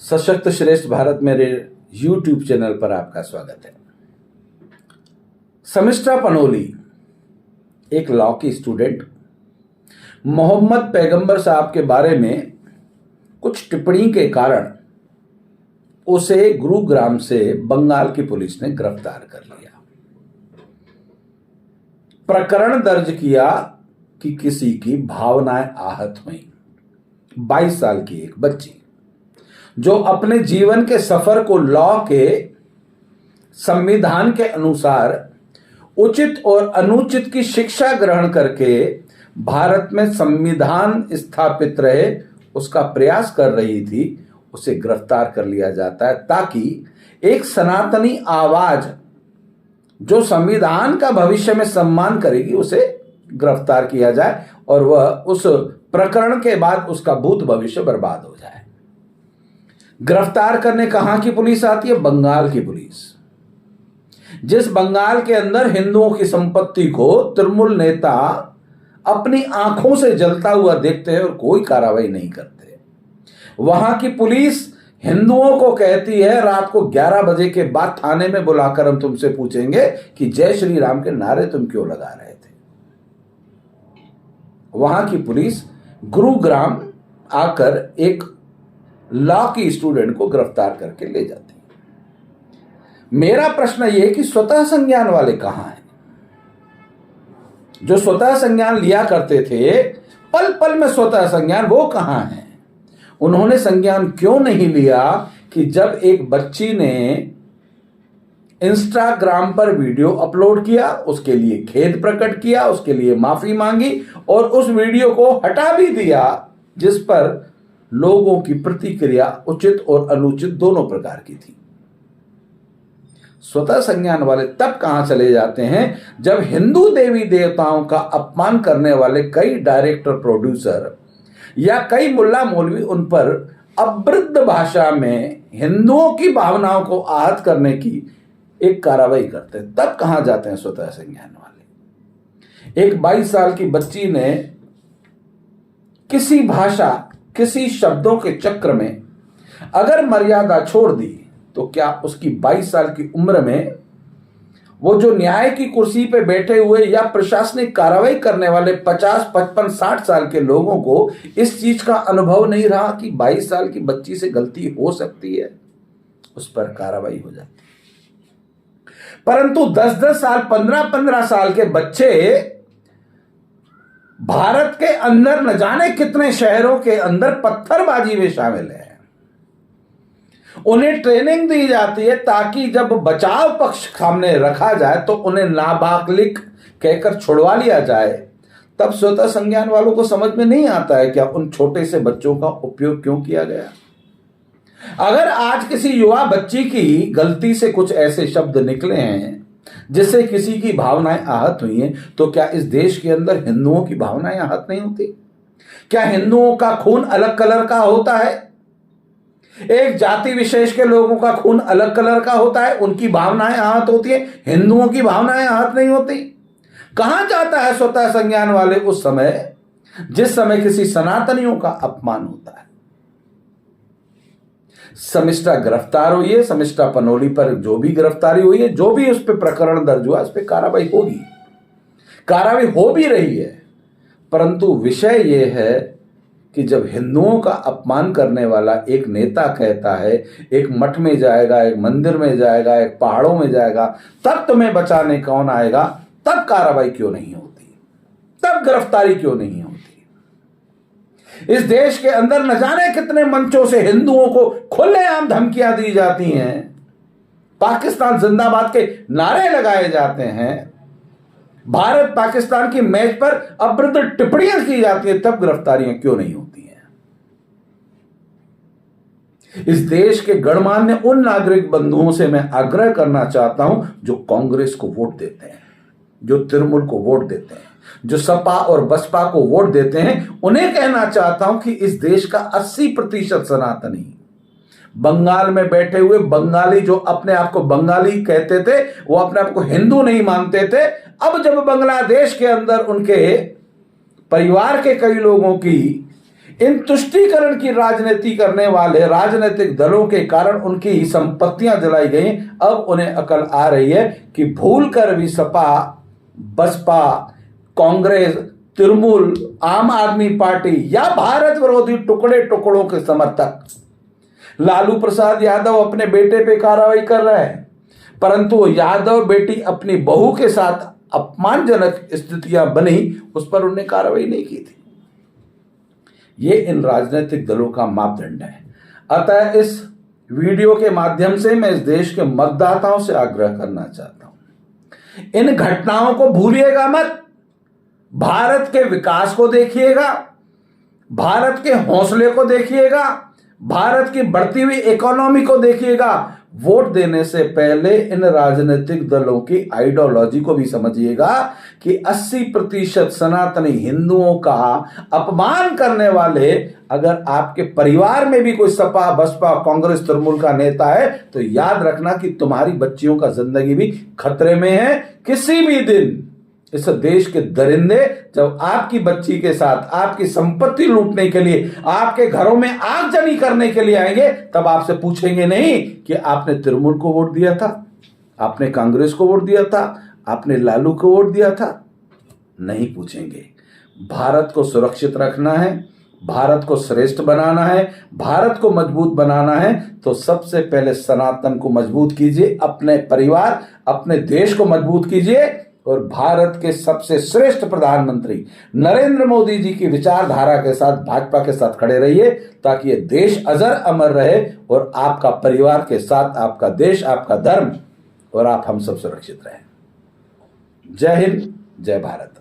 सशक्त श्रेष्ठ भारत मेरे YouTube चैनल पर आपका स्वागत है। समिष्टा पनोली एक लॉ की स्टूडेंट मोहम्मद पैगंबर साहब के बारे में कुछ टिप्पणी के कारण उसे गुरुग्राम से बंगाल की पुलिस ने गिरफ्तार कर लिया। प्रकरण दर्ज किया कि किसी की भावनाएं आहत हुई। 22 साल की एक बच्ची जो अपने जीवन के सफर को लॉ के संविधान के अनुसार उचित और अनुचित की शिक्षा ग्रहण करके भारत में संविधान स्थापित रहे उसका प्रयास कर रही थी, उसे गिरफ्तार कर लिया जाता है ताकि एक सनातनी आवाज जो संविधान का भविष्य में सम्मान करेगी उसे गिरफ्तार किया जाए और वह उस प्रकरण के बाद उसका भूत भविष्य बर्बाद हो जाए। गिरफ्तार करने कहां की पुलिस आती है? बंगाल की पुलिस। जिस बंगाल के अंदर हिंदुओं की संपत्ति को तृणमूल नेता अपनी आंखों से जलता हुआ देखते हैं और कोई कार्रवाई नहीं करते, वहां की पुलिस हिंदुओं को कहती है रात को 11 बजे के बाद थाने में बुलाकर हम तुमसे पूछेंगे कि जय श्री राम के नारे तुम क्यों लगा रहे थे। वहां की पुलिस गुरुग्राम आकर एक लॉ की स्टूडेंट को गिरफ्तार करके ले जाती है। मेरा प्रश्न यह कि स्वतः संज्ञान वाले कहां हैं? जो स्वतः संज्ञान लिया करते थे, पल पल में स्वतः संज्ञान, वो कहां हैं? उन्होंने संज्ञान क्यों नहीं लिया कि जब एक बच्ची ने इंस्टाग्राम पर वीडियो अपलोड किया, उसके लिए खेद प्रकट किया, उसके लिए माफी मांगी और उस वीडियो को हटा भी दिया, जिस पर लोगों की प्रतिक्रिया उचित और अनुचित दोनों प्रकार की थी। स्वतः संज्ञान वाले तब कहां चले जाते हैं जब हिंदू देवी देवताओं का अपमान करने वाले कई डायरेक्टर, प्रोड्यूसर या कई मुल्ला मौलवी उन पर अभद्र भाषा में हिंदुओं की भावनाओं को आहत करने की एक कार्रवाई करते हैं। तब कहां जाते हैं स्वतः संज्ञान वाले? एक 22 साल की बच्ची ने किसी भाषा, किसी शब्दों के चक्र में अगर मर्यादा छोड़ दी तो क्या उसकी 22 साल की उम्र में वो जो न्याय की कुर्सी पे बैठे हुए या प्रशासनिक कार्रवाई करने वाले 50, 55, 60 साल के लोगों को इस चीज का अनुभव नहीं रहा कि 22 साल की बच्ची से गलती हो सकती है, उस पर कार्रवाई हो जाती है। परंतु 10-10 साल, 15-15 साल के बच्चे भारत के अंदर न जाने कितने शहरों के अंदर पत्थरबाजी में शामिल है। उन्हें ट्रेनिंग दी जाती है ताकि जब बचाव पक्ष सामने रखा जाए तो उन्हें नाबालिग कहकर छुड़वा लिया जाए। तब स्वतः संज्ञान वालों को समझ में नहीं आता है क्या उन छोटे से बच्चों का उपयोग क्यों किया गया। अगर आज किसी युवा बच्ची की गलती से कुछ ऐसे शब्द निकले हैं जिससे किसी की भावनाएं आहत हुई हैं, तो क्या इस देश के अंदर हिंदुओं की भावनाएं आहत नहीं होती? क्या हिंदुओं का खून अलग कलर का होता है? एक जाति विशेष के लोगों का खून अलग कलर का होता है, उनकी भावनाएं आहत होती है, हिंदुओं की भावनाएं आहत नहीं होती। कहां जाता है स्वतः संज्ञान वाले उस समय जिस समय किसी सनातनियों का अपमान होता है? समिष्टा गिरफ्तार हुई है। समिष्टा पनोली पर जो भी गिरफ्तारी हुई है, जो भी उस पर प्रकरण दर्ज हुआ, उस पर कार्रवाई होगी, कार्रवाई हो भी रही है। परंतु विषय यह है कि जब हिंदुओं का अपमान करने वाला एक नेता कहता है एक मठ में जाएगा, एक मंदिर में जाएगा, एक पहाड़ों में जाएगा, तब तुम्हें बचाने कौन आएगा, तब कार्रवाई क्यों नहीं होती, तब गिरफ्तारी क्यों नहीं होती? इस देश के अंदर न जाने कितने मंचों से हिंदुओं को खुलेआम धमकियां दी जाती हैं, पाकिस्तान जिंदाबाद के नारे लगाए जाते हैं, भारत पाकिस्तान की मैच पर अभद्र टिप्पणियां की जाती हैं, तब गिरफ्तारियां क्यों नहीं होती हैं? इस देश के गणमान्य उन नागरिक बंधुओं से मैं आग्रह करना चाहता हूं जो कांग्रेस को वोट देते हैं, जो तृणमूल को वोट देते हैं, जो सपा और बसपा को वोट देते हैं, उन्हें कहना चाहता हूं कि इस देश का 80% सनातनी बंगाल में बैठे हुए बंगाली जो अपने आप को बंगाली कहते थे, वो अपने आप को हिंदू नहीं मानते थे। अब जब बांग्लादेश के अंदर उनके परिवार के कई लोगों की इन तुष्टीकरण की राजनीति करने वाले राजनीतिक दलों के कारण उनकी ही संपत्तियां जलाई गई। अब उन्हें अकल आ रही है कि भूलकर भी सपा, बसपा, कांग्रेस, तृणमूल, आम आदमी पार्टी या भारत विरोधी टुकड़े टुकड़ों के समर्थक लालू प्रसाद यादव अपने बेटे पे कार्रवाई कर रहे हैं, परंतु वो यादव बेटी अपनी बहू के साथ अपमानजनक स्थितियां बनी उस पर उन्होंने कार्रवाई नहीं की थी। ये इन राजनीतिक दलों का मापदंड है। अतः इस वीडियो के माध्यम से मैं इस देश के मतदाताओं से आग्रह करना चाहता हूं, इन घटनाओं को भूलिएगा मत। भारत के विकास को देखिएगा, भारत के हौसले को देखिएगा, भारत की बढ़ती हुई इकोनॉमी को देखिएगा। वोट देने से पहले इन राजनीतिक दलों की आइडियोलॉजी को भी समझिएगा कि 80% सनातनी हिंदुओं का अपमान करने वाले अगर आपके परिवार में भी कोई सपा, बसपा, कांग्रेस, तृणमूल का नेता है तो याद रखना कि तुम्हारी बच्चियों का जिंदगी भी खतरे में है। किसी भी दिन इस देश के दरिंदे जब आपकी बच्ची के साथ आपकी संपत्ति लूटने के लिए, आपके घरों में आगजनी करने के लिए आएंगे, तब आपसे पूछेंगे नहीं कि आपने तृणमूल को वोट दिया था, आपने कांग्रेस को वोट दिया था, आपने लालू को वोट दिया था। नहीं पूछेंगे। भारत को सुरक्षित रखना है, भारत को श्रेष्ठ बनाना है, भारत को मजबूत बनाना है तो सबसे पहले सनातन को मजबूत कीजिए, अपने परिवार, अपने देश को मजबूत कीजिए और भारत के सबसे श्रेष्ठ प्रधानमंत्री नरेंद्र मोदी जी की विचारधारा के साथ, भाजपा के साथ खड़े रहिए ताकि ये देश अजर अमर रहे और आपका परिवार के साथ आपका देश, आपका धर्म और आप हम सब सुरक्षित रहें। जय हिंद, जय भारत।